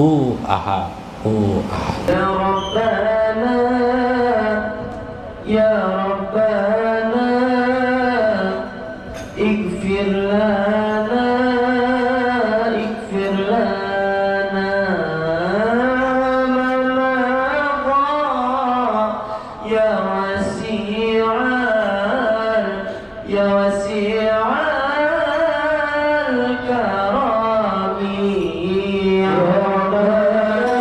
hu ahad hu ahad. Ya Rabbana ya Rabbana ighfir lana ighfir lana ma madha ya wasi'al ya wasi'al karami ya Rabbana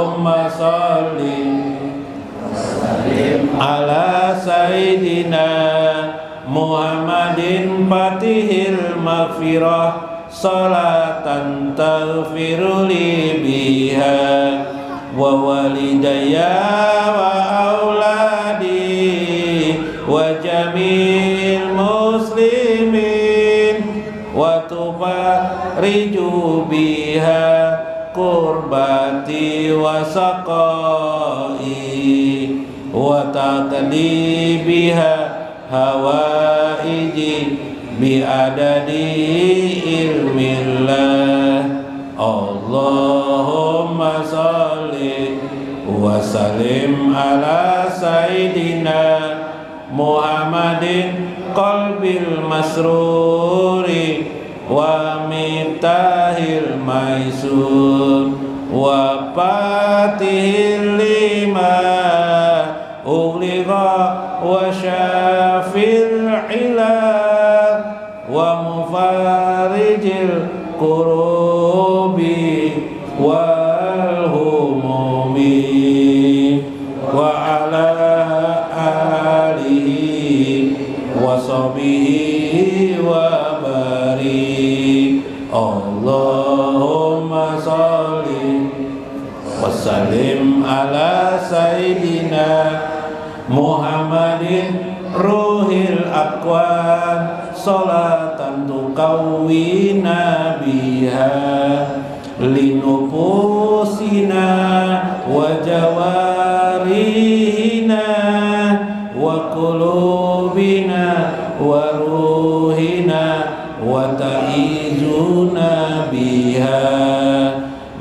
Allahumma salli ala Sayyidina Muhammadin fatihil maghfirah salatan taghfiru li biha wa walidayya wa auladi wa jamil muslimin wa tufariju biha kurbati wa saqai wa taqdi biha hawaiji biadadi ilmillah. Allahumma salli wa sallim ala Sayyidina Muhammadin qalbil masruri wa mitahil maisur wa fatihil lima ughliqa wa syafil ilah wa mufarijil kurubi wal humumi wa ala alihi wa sahbihi wa barik. Allahumma salli wa sallim ala Sayyidina Muhammadin ruhil aqwan salatan tukawwina biha linufusina wa jawarihina wa qulubina wa ruhina wa ta'izuna biha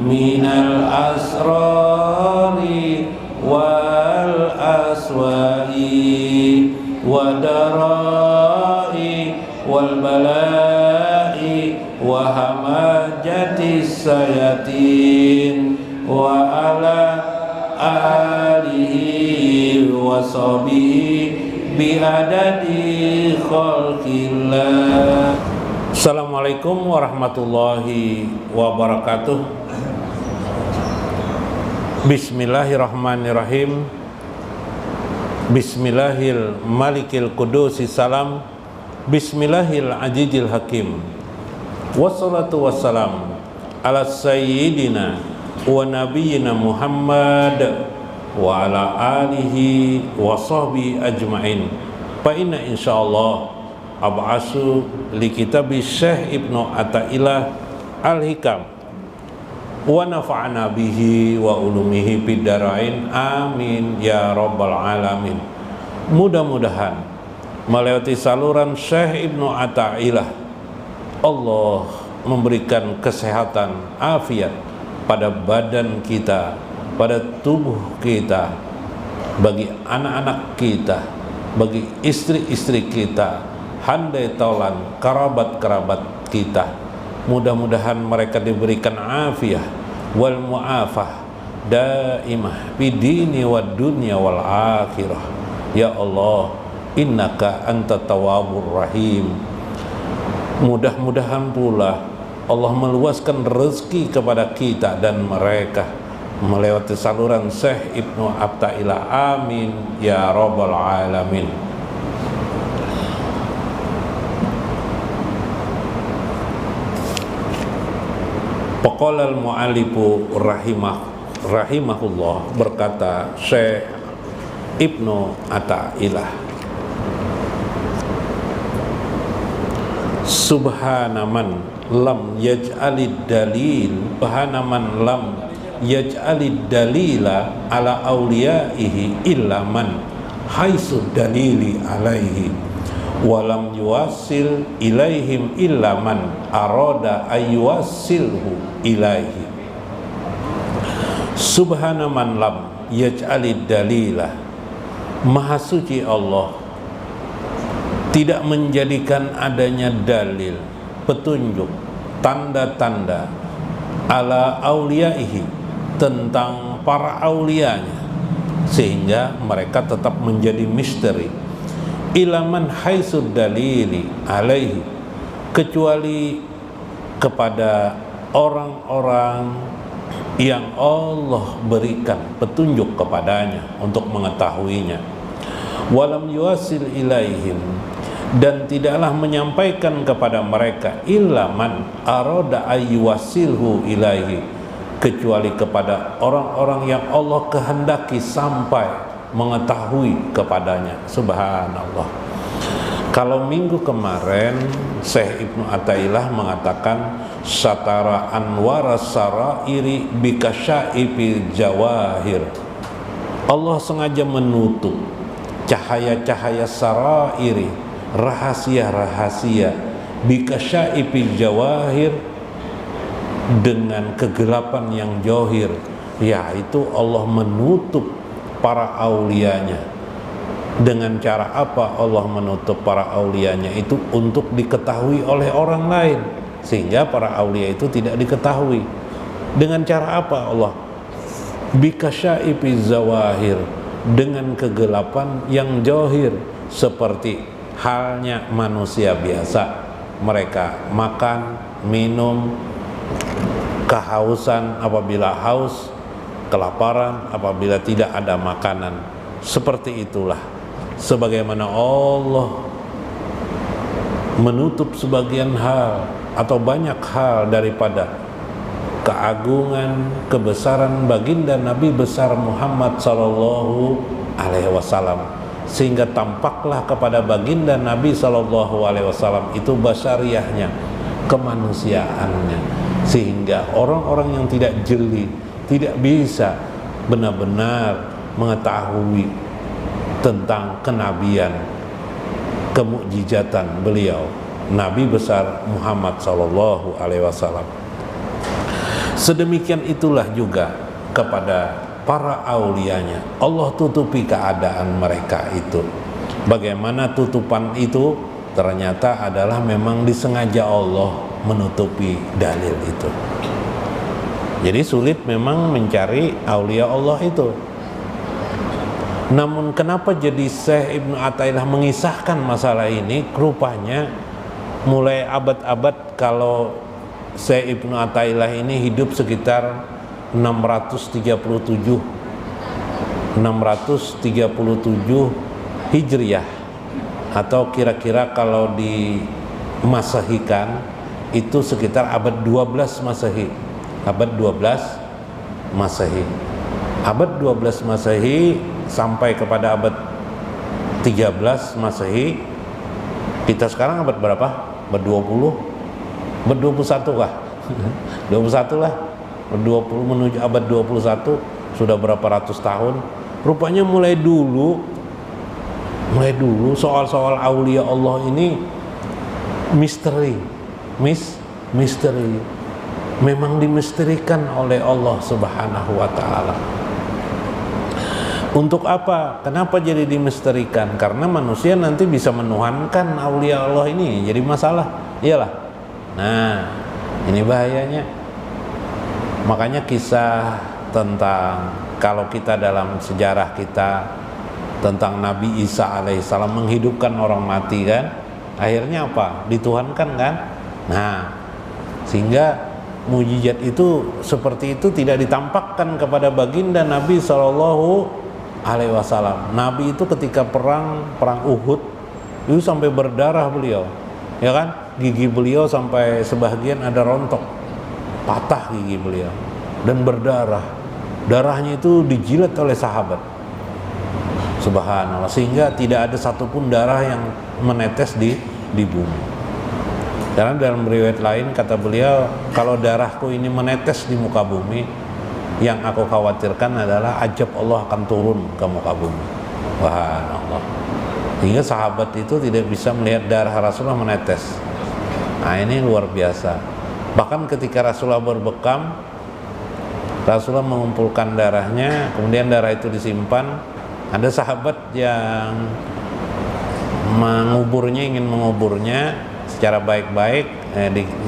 minal asrari wal aswa'i wa darai wal balai wa hamajatis sayatin wa ala alihi wa sahbihi biadadi khalqillah. Assalamualaikum warahmatullahi wabarakatuh. Bismillahirrahmanirrahim. Bismillahil malikil qudusi salam. Bismillahil ajijil hakim. Wassalatu wassalam ala sayyidina wa nabiyyina Muhammad wa ala alihi wa sahbihi ajma'in. Fa inna insyaallah ab'asu li kitabi Syekh Ibnu Athaillah Al-Hikam wa nafa'ana bihi wa ulumihi fid dharain amin ya rabbal alamin. Mudah-mudahan melewati saluran Syekh Ibnu Athaillah Allah memberikan kesehatan afiat pada badan kita, pada tubuh kita, bagi anak-anak kita, bagi istri-istri kita, handai taulan kerabat-kerabat kita. Mudah-mudahan mereka diberikan afiah wal mu'afah daimah bidini wad dunya wal akhirah. Ya Allah, innaka anta tawwabur rahim. Mudah-mudahan pula Allah meluaskan rezeki kepada kita dan mereka melewati saluran Syekh Ibnu Athaillah. Amin ya rabbal alamin. Paqala al-mu'allifu rahimahullah, berkata Syekh Ibnu Athaillah, subhanaman lam yaj'alid dalil, subhanaman lam yaj'alid dalila ala awliyaihi illa man haitsu dalili alaihi wa lam yuwassil ilaihim illa man arada ayyuwassilhu ilaihi. Subhanaman lam yaj'alid dalila, maha suci Allah tidak menjadikan adanya dalil, petunjuk, tanda-tanda ala auliyaihi, tentang para aulianya, sehingga mereka tetap menjadi misteri. Ilaman haitsud dalili alaihi, kecuali kepada orang-orang yang Allah berikan petunjuk kepadanya untuk mengetahuinya. Walam yuwasil ilaihim, dan tidaklah menyampaikan kepada mereka illa man arada ayyuwasilhu ilaihi, kecuali kepada orang-orang yang Allah kehendaki sampai mengetahui kepadanya. Subhanallah. Kalau minggu kemarin Syekh Ibnu Athaillah mengatakan satara anwara sarairi bikasyaifil jawahir, Allah sengaja menutup cahaya-cahaya sarairi, rahasia-rahasia, bikasyaifil jawahir, dengan kegelapan yang johir, yaitu Allah menutup para auliyanya. Dengan cara apa Allah menutup para auliyanya itu? Untuk diketahui oleh orang lain, sehingga para aulia itu tidak diketahui. Dengan cara apa Allah? Bikasyaifiz zawahir, dengan kegelapan yang johir, seperti halnya manusia biasa. Mereka makan, minum, kehausan apabila haus, kelaparan apabila tidak ada makanan. Seperti itulah sebagaimana Allah menutup sebagian hal atau banyak hal daripada keagungan, kebesaran baginda Nabi besar Muhammad sallallahu alaihi wasallam, sehingga tampaklah kepada baginda Nabi sallallahu alaihi wasallam itu basyariahnya, kemanusiaannya, sehingga orang-orang yang tidak jeli tidak bisa benar-benar mengetahui tentang kenabian, kemukjizatan beliau Nabi besar Muhammad sallallahu alaihi wasallam. Sedemikian itulah juga kepada para auliyanya, Allah tutupi keadaan mereka itu. Bagaimana tutupan itu? Ternyata adalah memang disengaja Allah menutupi dalil itu. Jadi sulit memang mencari aulia Allah itu. Namun kenapa jadi Syekh Ibnu Athaillah mengisahkan masalah ini? Rupanya mulai abad-abad, kalau Syekh Ibnu Athaillah ini hidup sekitar 637 Hijriyah, atau kira-kira kalau di Masehikan itu sekitar abad 12 Masehi. Abad 12 Masehi. Abad 12 Masehi sampai kepada abad 13 Masehi. Kita sekarang abad berapa? Abad 20? Abad 21 kah? 21 lah. Abad 20 menuju abad 21, sudah berapa ratus tahun. Rupanya mulai dulu soal-soal aulia Allah ini misteri. Memang dimisterikan oleh Allah Subhanahu wa ta'ala. Untuk apa? Kenapa jadi dimisterikan? Karena manusia nanti bisa menuhankan aulia Allah ini, jadi masalah. Iyalah. Nah, ini bahayanya. Makanya kisah tentang, kalau kita dalam sejarah kita tentang Nabi Isa alaihissalam menghidupkan orang mati kan, akhirnya apa? Dituhankan kan? Nah, sehingga mujizat itu seperti itu tidak ditampakkan kepada baginda Nabi sallallahu alaihi wasallam. Nabi itu ketika perang Uhud itu sampai berdarah beliau, ya kan? Gigi beliau sampai sebagian ada rontok, patah gigi beliau dan berdarah. Darahnya itu dijilat oleh sahabat. Subhanallah, sehingga tidak ada satupun darah yang menetes di bumi. Karena dalam riwayat lain kata beliau, kalau darahku ini menetes di muka bumi, yang aku khawatirkan adalah ajab Allah akan turun ke muka bumi. Subhanallah. Hingga sahabat itu tidak bisa melihat darah Rasulullah menetes. Nah, ini luar biasa. Bahkan ketika Rasulullah berbekam, Rasulullah mengumpulkan darahnya, kemudian darah itu disimpan. Ada sahabat yang ingin menguburnya secara baik-baik,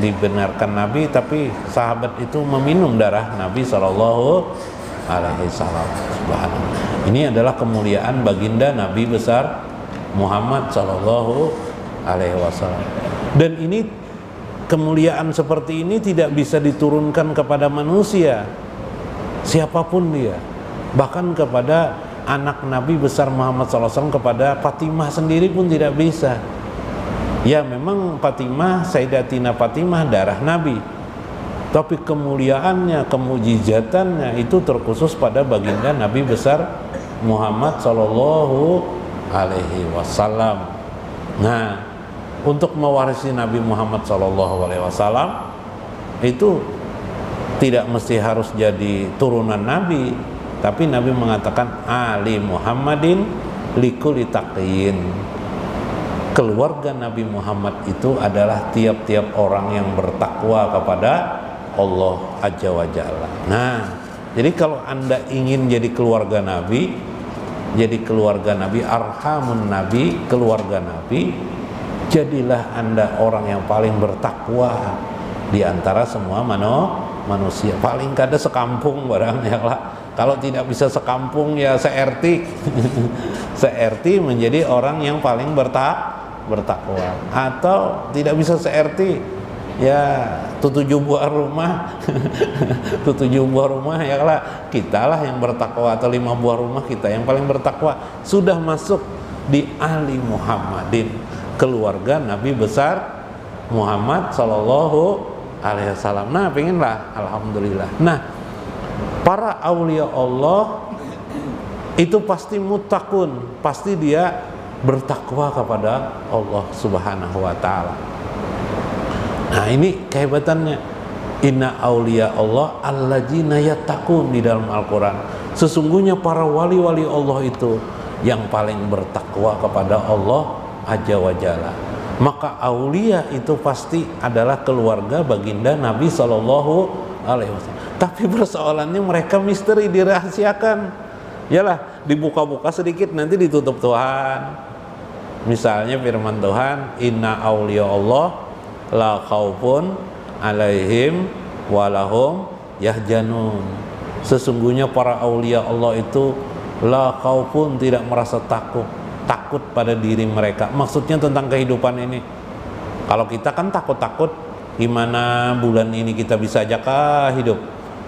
dibenarkan Nabi, tapi sahabat itu meminum darah Nabi Shallallahu Alaihi Wasallam. Ini adalah kemuliaan baginda Nabi besar Muhammad Shallallahu Alaihi Wasallam. Dan ini kemuliaan seperti ini tidak bisa diturunkan kepada manusia. siapapun dia, bahkan kepada anak Nabi besar Muhammad SAW, kepada Fatimah sendiri pun tidak bisa. Ya memang Fatimah, Sayyidatina Fatimah darah Nabi, tapi kemuliaannya, kemujizatannya itu terkhusus pada baginda Nabi besar Muhammad Sallallahu Alaihi Wasallam. Nah, untuk mewarisi Nabi Muhammad Sallallahu Alaihi Wasallam itu tidak mesti harus jadi turunan Nabi, tapi Nabi mengatakan Ali Muhammadin likulli taqiyyin. Keluarga Nabi Muhammad itu adalah tiap-tiap orang yang bertakwa kepada Allah Azza wa Jalla. Nah, jadi kalau Anda ingin jadi keluarga Nabi, jadi keluarga Nabi, arhamun Nabi, keluarga Nabi, jadilah Anda orang yang paling bertakwa di antara semua manusia. Paling kada sekampung barangnya lah. Kalau tidak bisa sekampung ya se-RT. Se-RT menjadi orang yang paling bertakwa. Atau tidak bisa se-RT, ya 7 buah rumah. 7 buah rumah ya lah, kita lah yang bertakwa, atau 5 buah rumah kita yang paling bertakwa, sudah masuk di Ali Muhammadin, keluarga Nabi besar Muhammad Sallallahu Alaihi Wasallam. Nah, pengenlah, alhamdulillah. Nah, para aulia Allah itu pasti muttaqun, pasti dia bertakwa kepada Allah Subhanahu wa taala. Nah, ini kehebatannya. Inna auliya Allah alladzina yattaqun di dalam Al-Qur'an. Sesungguhnya para wali-wali Allah itu yang paling bertakwa kepada Allah Azza wa Jalla. Maka aulia itu pasti adalah keluarga baginda Nabi Sallallahu Alaihi Wasallam. Tapi persoalannya mereka misteri, dirahasiakan. Yalah, dibuka-buka sedikit nanti ditutup Tuhan. Misalnya firman Tuhan, Inna aulia Allah la khaufun alaihim walahum yahjanun. Sesungguhnya para aulia Allah itu la khaufun, tidak merasa takut pada diri mereka. Maksudnya tentang kehidupan ini. Kalau kita kan takut-takut, gimana bulan ini kita bisa jaka hidup,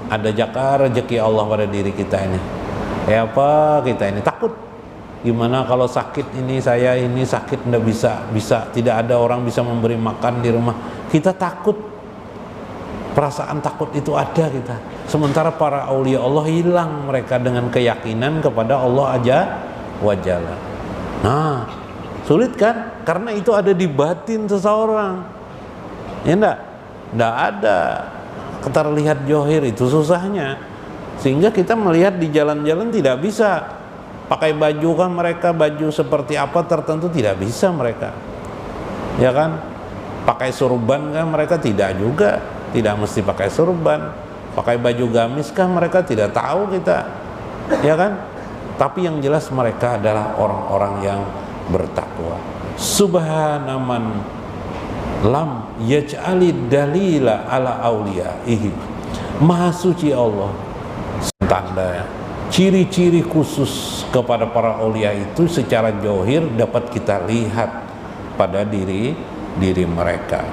ada jaka rezeki Allah pada diri kita ini. Apa kita ini takut? Gimana kalau sakit ini, saya ini sakit ndak bisa tidak ada orang bisa memberi makan di rumah. Kita takut. Perasaan takut itu ada kita. Sementara para aulia Allah hilang mereka dengan keyakinan kepada Allah Azza wa Jalla. Nah, sulit kan? Karena itu ada di batin seseorang. Ya enggak? Enggak ada terlihat johir, itu susahnya. Sehingga kita melihat di jalan-jalan tidak bisa. Pakai baju kan mereka, baju seperti apa tertentu tidak bisa mereka. Ya kan? Pakai surban kan mereka tidak juga. Tidak mesti pakai surban. Pakai baju gamis kan mereka tidak tahu kita. Ya kan? Tapi yang jelas mereka adalah orang-orang yang bertakwa. Subhanaman lam yaj'ali dalila ala auliyaihi. Maha suci Allah. Tanda ciri-ciri khusus kepada para aulia itu secara johir dapat kita lihat pada diri mereka.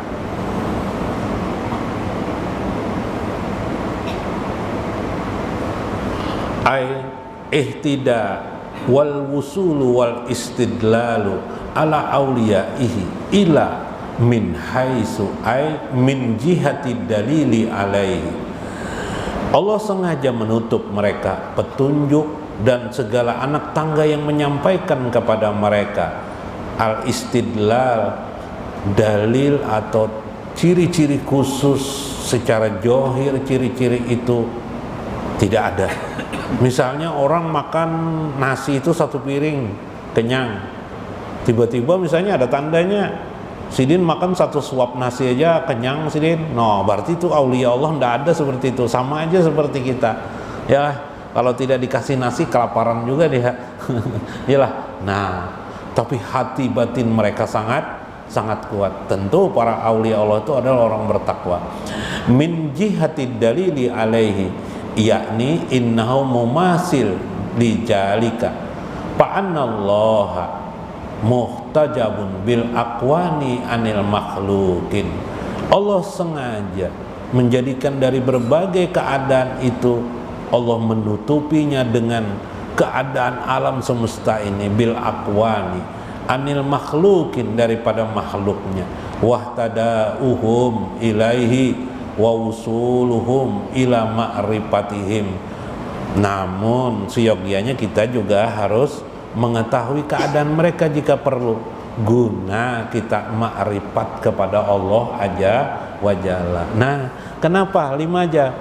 Ihtida wal wusulu wal istidlalu ala auliyaihi ila min haisu min jihati dalili alaihi. Allah sengaja menutup mereka petunjuk dan segala anak tangga yang menyampaikan kepada mereka al istidlal, dalil atau ciri-ciri khusus secara johir. Ciri-ciri itu tidak ada. Misalnya orang makan nasi itu 1 piring kenyang, tiba-tiba misalnya ada tandanya Sidin makan 1 suap nasi aja kenyang Sidin. No, berarti itu aulia Allah tidak ada seperti itu. Sama aja seperti kita. Ya, kalau tidak dikasih nasi kelaparan juga dia. Yalah. Nah, tapi hati batin mereka sangat kuat. Tentu para aulia Allah itu adalah orang bertakwa. Min jihati dalili alaihi, yakni innahu mumasil li jalika fa'annallaha muhtajabun bil aqwani anil makhlukin. Allah sengaja menjadikan dari berbagai keadaan itu Allah menutupinya dengan keadaan alam semesta ini bil akwani anil makhlukin, daripada makhluknya, wahtadauhum ilaihi wa usuluhum ila ma'rifatihim. Namun seyogyanya kita juga harus mengetahui keadaan mereka jika perlu, guna kita ma'rifat kepada Allah aja wajalla. Nah, kenapa 5 aja?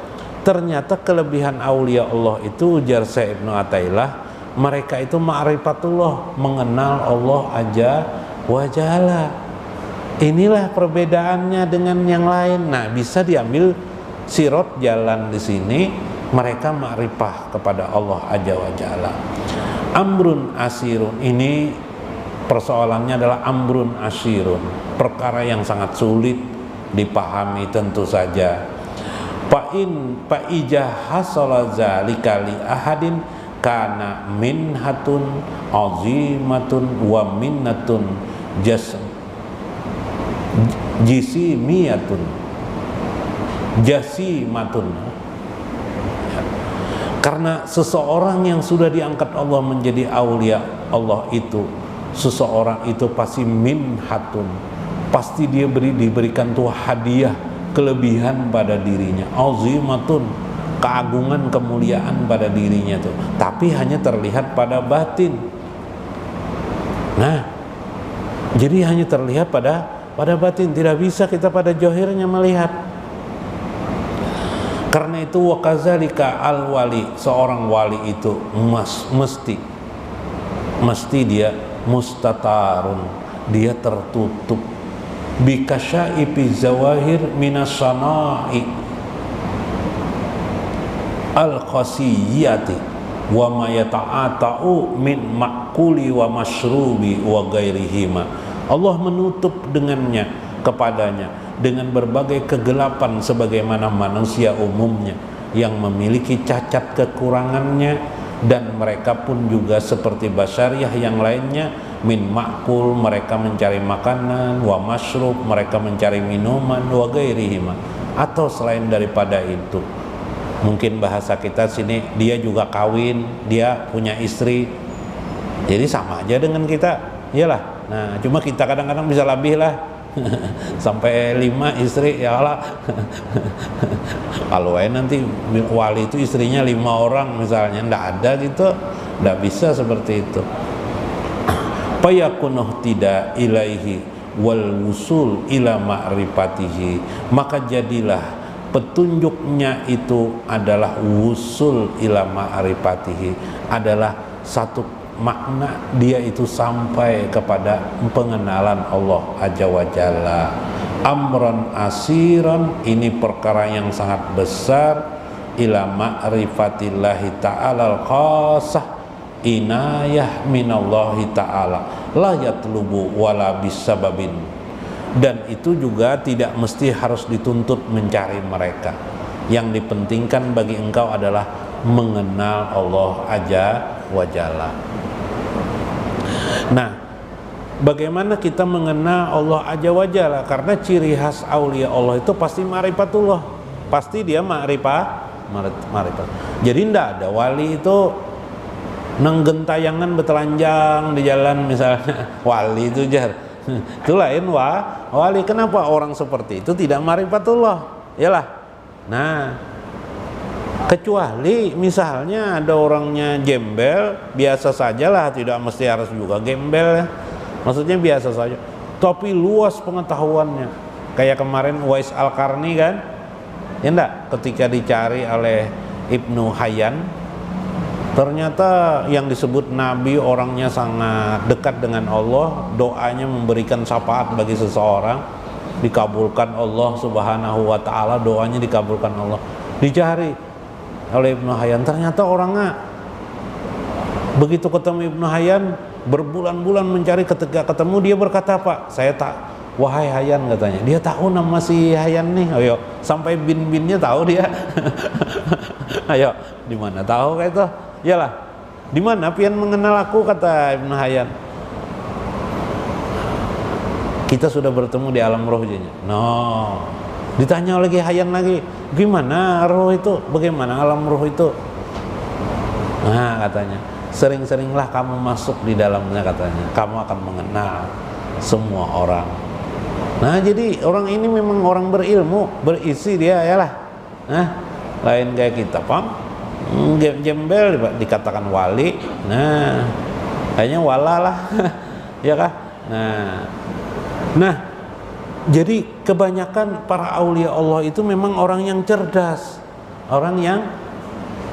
Ternyata kelebihan aulia Allah itu, ujar Syekh Ibnu Athaillah, mereka itu ma'rifatullah, mengenal Allah aja wajalla. Inilah perbedaannya dengan yang lain. Nah, bisa diambil sirot jalan di sini, mereka ma'rifah kepada Allah aja wajalla. Amrun asirun, ini persoalannya adalah amrun asirun, perkara yang sangat sulit dipahami tentu saja. Fa'ijah hasala zalika li ahadin kana minhatun azimatun wa minnatun jasimatun. Karena seseorang yang sudah diangkat Allah menjadi aulia Allah itu, seseorang itu pasti minhatun, pasti dia diberikan tuh hadiah kelebihan pada dirinya, azimatun, keagungan kemuliaan pada dirinya tuh, tapi hanya terlihat pada batin. Nah, jadi hanya terlihat pada batin, tidak bisa kita pada johirnya melihat. Karena itu wakazalika al-wali, seorang wali itu mesti dia mustatarun, dia tertutup bikasyaifi zawahir minas sana'i al-khasiyati wa ma yata'ata'u min ma'kuli wa masyrubi wa gairihima. Allah menutup dengannya kepadanya dengan berbagai kegelapan sebagaimana manusia umumnya yang memiliki cacat kekurangannya, dan mereka pun juga seperti basyariah yang lainnya, min ma'kul, mereka mencari makanan, wa masyrub, mereka mencari minuman, wa gairihima, atau selain daripada itu. Mungkin bahasa kita sini, dia juga kawin, dia punya istri, jadi sama aja dengan kita, iyalah. Nah, cuma kita kadang-kadang bisa lebih lah, sampai 5 istri, ya Allah. Kalau nanti wali itu istrinya 5 orang misalnya, ndak ada gitu, ndak bisa seperti itu. Fayakunuh tidak ilaihi wal wusul ila ma'rifatihi, maka jadilah petunjuknya itu adalah wusul ila ma'rifatihi, adalah satu makna dia itu sampai kepada pengenalan Allah Azza wa Jalla. Amran asiran, ini perkara yang sangat besar, ila ma'rifatillahi ta'ala al-khasah, inayah minallahi ta'ala la yatlubu wala bisababin. Dan itu juga tidak mesti harus dituntut mencari mereka. Yang dipentingkan bagi engkau adalah mengenal Allah Azza wa Jalla. Nah, bagaimana kita mengenal Allah Azza wa Jalla? Karena ciri khas aulia Allah itu pasti ma'rifatullah, pasti dia ma'rifat. Jadi tidak ada wali itu nenggentayangan betelanjang di jalan misalnya, wali itu jar. Itu lain wali. Kenapa orang seperti itu tidak ma'rifatullah? Yalah. Nah, kecuali misalnya ada orangnya gembel, biasa sajalah, tidak mesti harus juga gembel ya. Maksudnya biasa saja, tapi luas pengetahuannya. Kayak kemarin Uwais Al-Qarni kan, ya enggak, ketika dicari oleh Ibnu Hayyan, ternyata yang disebut Nabi orangnya sangat dekat dengan Allah, doanya memberikan syafaat bagi seseorang, dikabulkan Allah Subhanahu wa ta'ala, doanya dikabulkan Allah. Dicari oleh Ibnu Hayyan, ternyata orangnya begitu ketemu Ibnu Hayyan berbulan-bulan mencari, ketika ketemu dia berkata, Pak, saya tak, wahai Hayyan, katanya, dia tahu nama si Hayyan nih, ayo, sampai bin-binnya tahu dia. Ayo, di mana tahu kayak itu? Iyalah, di mana pian mengenal aku, kata Ibnu Hayyan. Kita sudah bertemu di alam roh jadinya. No. Ditanya lagi Hayyan lagi, gimana roh itu? Bagaimana alam roh itu? Nah katanya, sering-seringlah kamu masuk di dalamnya katanya, kamu akan mengenal semua orang. Nah jadi orang ini memang orang berilmu, berisi dia ya lah. Nah lain kayak kita pam, gembel dikatakan wali. Nah kayaknya wala lah, ya kah? Nah jadi kebanyakan para aulia Allah itu memang orang yang cerdas, orang yang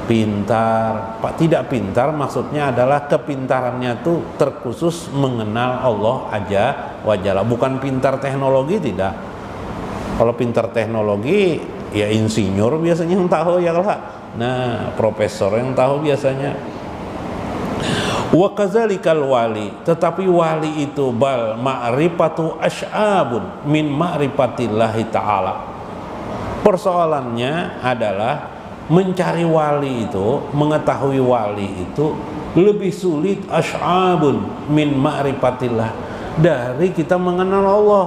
pintar. Pak, tidak pintar maksudnya adalah kepintarannya tuh terkhusus mengenal Allah aja wajalla, bukan pintar teknologi, tidak. Kalau pintar teknologi ya insinyur biasanya yang tahu ya lah. Nah, profesor yang tahu biasanya. Wa kadzalikal wali, tetapi wali itu bal ma'rifatu asy'abun min ma'rifatillahi ta'ala. Persoalannya adalah mencari wali itu, mengetahui wali itu lebih sulit asy'abun min ma'rifatillah, dari kita mengenal Allah.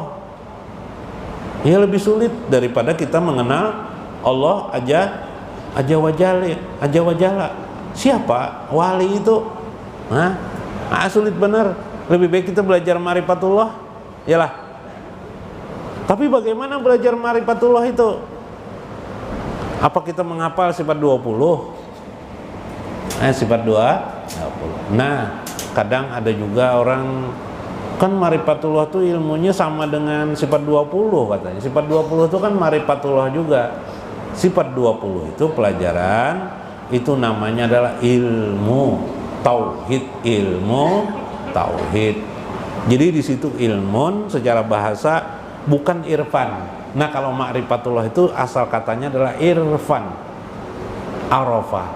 Ya lebih sulit daripada kita mengenal Allah aja wajalla. Siapa wali itu? Sulit benar. Lebih baik kita belajar ma'rifatullah, yalah. Tapi bagaimana belajar ma'rifatullah itu? Apa kita menghafal sifat 20? Sifat 20. Nah, kadang ada juga orang kan ma'rifatullah itu ilmunya sama dengan sifat 20 katanya. Sifat 20 itu kan ma'rifatullah juga. Sifat 20 itu pelajaran, itu namanya adalah ilmu tauhid, ilmu tauhid. Jadi di situ ilmun secara bahasa bukan irfan. Nah kalau ma'rifatullah itu asal katanya adalah irfan, arafah.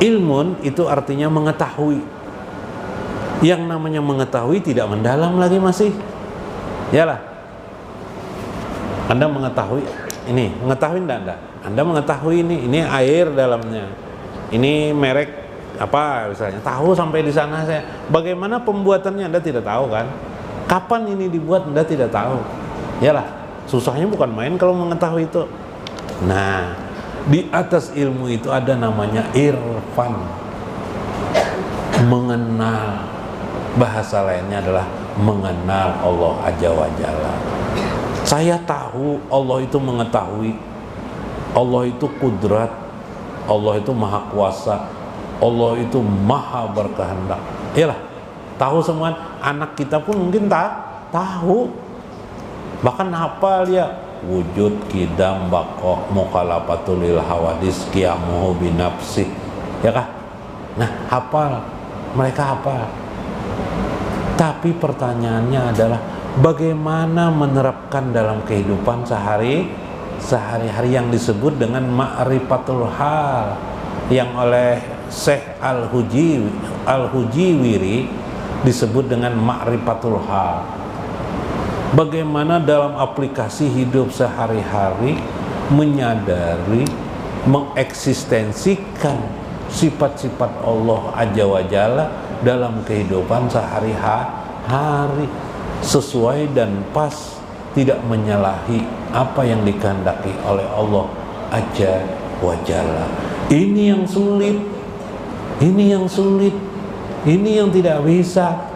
Ilmun itu artinya mengetahui. Yang namanya mengetahui tidak mendalam lagi masih. Yalah. Anda mengetahui ini, mengetahui enggak? Anda mengetahui ini air dalamnya. Ini merek apa misalnya, tahu sampai di sana saya. Bagaimana pembuatannya Anda tidak tahu kan? Kapan ini dibuat Anda tidak tahu. Yalah, susahnya bukan main kalau mengetahui itu. Nah, di atas ilmu itu ada namanya irfan, mengenal. Bahasa lainnya adalah mengenal Allah Azza wa Jalla. Saya tahu Allah itu mengetahui, Allah itu kudrat, Allah itu maha kuasa, Allah itu maha berkehendak. Yalah, tahu semua. Anak kita pun mungkin tahu. Bahkan hafal dia wujud kidam bako mukhalafatulil hawadis qiyamuhu binafsi, ya kah? Nah hafal, mereka hafal. Tapi pertanyaannya adalah bagaimana menerapkan dalam kehidupan sehari-hari yang disebut dengan ma'rifatul hal, yang oleh Syekh Al-Hujiwiri disebut dengan ma'rifatul hal. Bagaimana dalam aplikasi hidup sehari-hari menyadari, mengeksistensikan sifat-sifat Allah Azza wa Jalla dalam kehidupan sehari-hari sesuai dan pas, tidak menyalahi apa yang dikehendaki oleh Allah Azza wa Jalla. Ini yang sulit, ini yang tidak bisa.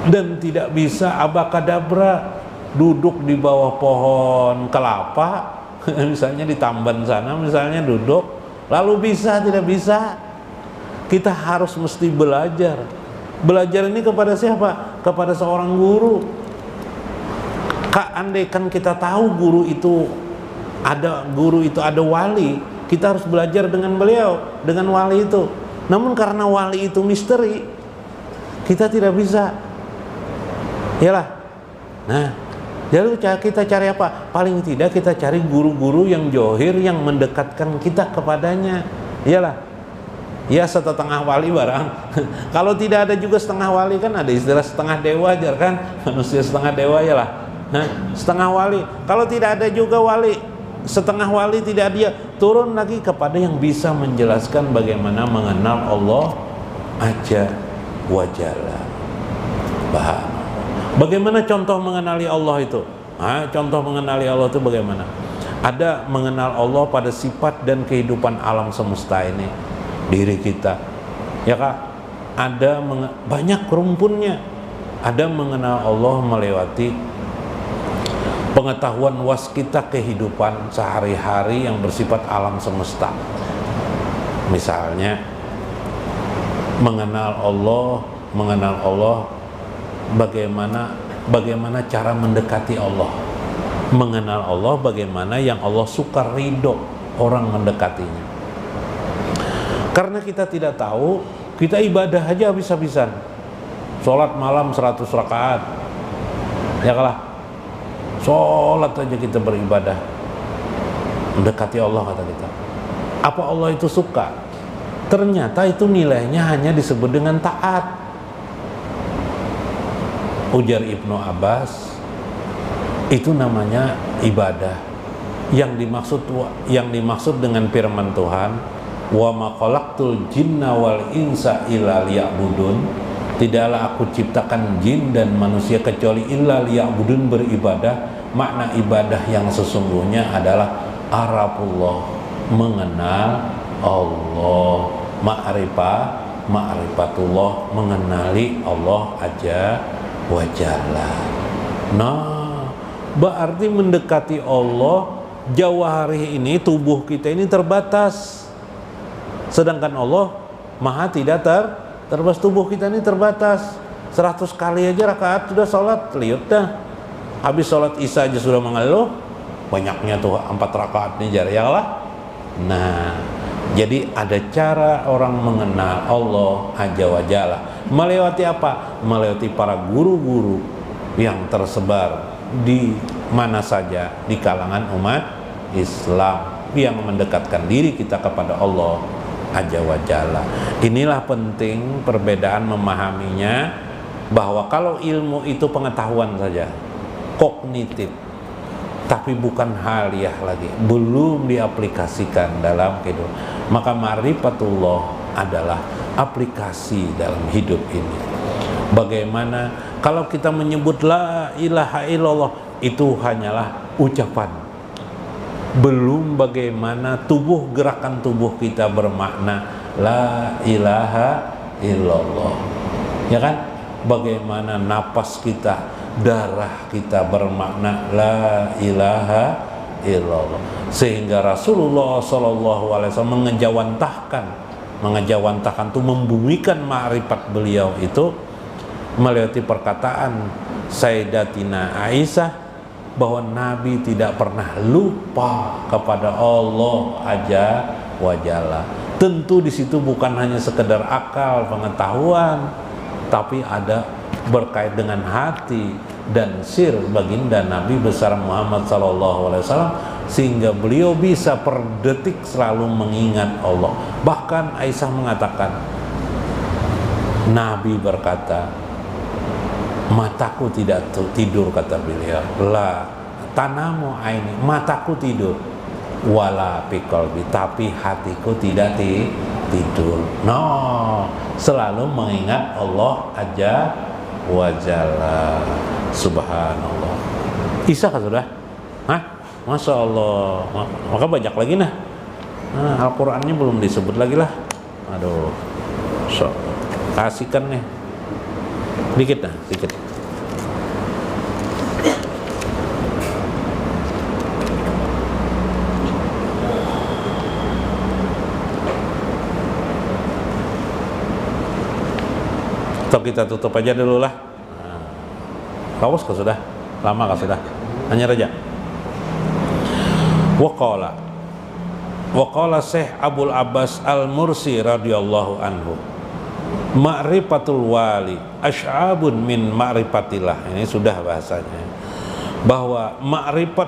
Dan tidak bisa abakadabra duduk di bawah pohon kelapa misalnya di Tamban sana misalnya duduk lalu bisa, tidak bisa. Kita harus mesti belajar. Belajar ini kepada siapa? Kepada seorang guru. Andaikan kita tahu guru itu ada wali, kita harus belajar dengan beliau, dengan wali itu. Namun karena wali itu misteri, kita tidak bisa. Yalah. Nah, jadi kita cari apa? Paling tidak kita cari guru-guru yang johir, yang mendekatkan kita kepadanya. Yalah. Ya setengah wali barang. Kalau tidak ada juga setengah wali, kan ada istilah setengah dewa aja kan? Manusia setengah dewa yalah. Nah, setengah wali. Kalau tidak ada juga wali, setengah wali tidak dia, turun lagi kepada yang bisa menjelaskan bagaimana mengenal Allah Azza wa Jalla. Bagaimana contoh mengenali Allah itu? Contoh mengenali Allah itu bagaimana? Ada mengenal Allah pada sifat dan kehidupan alam semesta ini. diri kita. Ya Kak, ada banyak rumpunnya. Ada mengenal Allah melewati pengetahuan waskita kehidupan sehari-hari yang bersifat alam semesta. Misalnya mengenal Allah, bagaimana cara mendekati Allah. Mengenal Allah, bagaimana yang Allah suka, ridho orang mendekatinya. Karena kita tidak tahu, kita ibadah aja habis-habisan. Sholat malam 100 rakaat, ya kalah. Sholat aja kita beribadah, mendekati Allah kata kita. Apa Allah itu suka? Ternyata itu nilainya hanya disebut dengan taat. Ujar Ibnu Abbas, itu namanya ibadah. Yang dimaksud dengan firman Tuhan, wa ma khalaqtul jinna wal insa illa liya'budun, tidaklah aku ciptakan jin dan manusia kecuali illa liya'budun, beribadah. Makna ibadah yang sesungguhnya adalah arafullah, mengenal Allah, ma'rifatullah, mengenali Allah aja wa jalla. Nah, berarti mendekati Allah. Jawahari ini, tubuh kita ini terbatas, sedangkan Allah maha tidak terbatas. Tubuh kita ini terbatas. 100 kali aja rakaat sudah sholat, liut dah. Habis sholat isya aja sudah mengeluh, banyaknya tuh 4 rakaat nih jar, ya lah. Nah, jadi ada cara orang mengenal Allah Azza wa Jalla. Melewati apa? Melewati para guru-guru yang tersebar di mana saja di kalangan umat Islam yang mendekatkan diri kita kepada Allah Azza wa Jalla. Inilah penting perbedaan memahaminya, bahwa kalau ilmu itu pengetahuan saja, kognitif, tapi bukan haliah lagi, belum diaplikasikan dalam kehidupan, maka ma'rifatullah adalah aplikasi dalam hidup ini. Bagaimana kalau kita menyebut la ilaha illallah, itu hanyalah ucapan, belum bagaimana gerakan tubuh kita bermakna la ilaha illallah, ya kan? Bagaimana napas kita, darah kita bermakna la ilaha illallah. Sehingga Rasulullah SAW mengejawantahkan itu, membumikan ma'rifat beliau itu melewati perkataan Sayyidatina Aisyah, bahwa Nabi tidak pernah lupa kepada Allah Azza wa Jalla. Tentu di situ bukan hanya sekedar akal pengetahuan, tapi ada berkait dengan hati dan sir baginda Nabi besar Muhammad SAW, sehingga beliau bisa per detik selalu mengingat Allah. Bahkan Aisyah mengatakan, Nabi berkata, mataku tidak tidur, kata beliau, la tanamu aini, mataku tidur, wala fiqalbi, tapi hatiku tidak tidur. No, selalu mengingat Allah Azza wa Jalla. Subhanallah. Isa kan sudah? Hah? Masya Allah. Maka banyak lagi nah. Al-Qur'annya belum disebut lagi lah. Aduh. So, kasihkan nih. Dikit nah, dikit. Atau kita tutup aja dulu lah. Kawas kah sudah? Lama kah sudah? Hanya aja. Waqala Syekh Abul Abbas Al-Mursi radhiyallahu anhu, ma'rifatul wali asy'abun min ma'rifatillah. Ini sudah bahasanya, bahwa ma'rifat,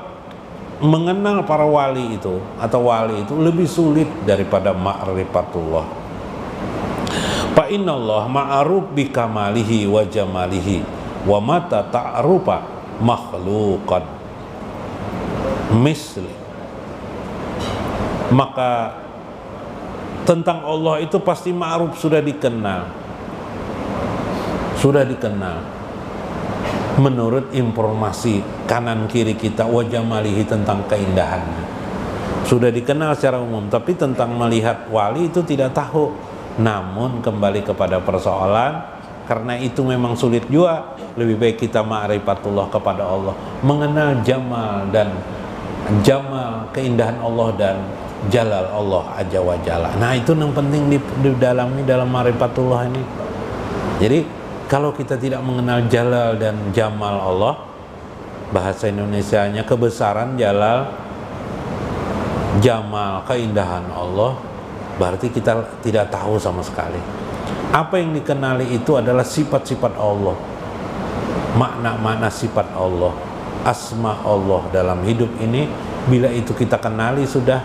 mengenal para wali itu atau wali itu lebih sulit daripada ma'rifatullah. Fa innallah ma'aruf bi kamalihi wa jamalihi wa mata ta'rufa makhluqan misli. Maka tentang Allah itu pasti ma'ruf, sudah dikenal menurut informasi kanan kiri kita, wa jamalihi, tentang keindahannya. sudah dikenal secara umum, tapi tentang melihat wali itu tidak tahu. Namun kembali kepada persoalan, karena itu memang sulit juga, lebih baik kita ma'rifatullah kepada Allah, mengenal jamal keindahan Allah dan jalal Allah Azza wa Jalla. Nah, itu yang penting didalami dalam ma'rifatullah ini. Jadi kalau kita tidak mengenal jalal dan jamal Allah, bahasa Indonesianya kebesaran, jalal, jamal, keindahan Allah, berarti kita tidak tahu sama sekali. Apa yang dikenali itu adalah sifat-sifat Allah, makna-makna sifat Allah, asma Allah dalam hidup ini. Bila itu kita kenali sudah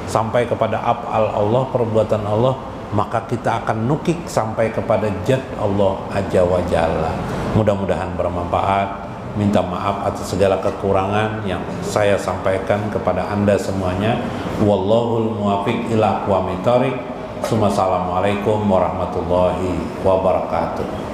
sampai kepada af'al Allah, perbuatan Allah, maka kita akan nukik sampai kepada zat Allah Azza wa Jalla. Mudah-mudahan bermanfaat. Minta maaf atas segala kekurangan yang saya sampaikan kepada Anda semuanya. Wallahul muwaffiq ila aqwamit thoriq. Assalamualaikum warahmatullahi wabarakatuh.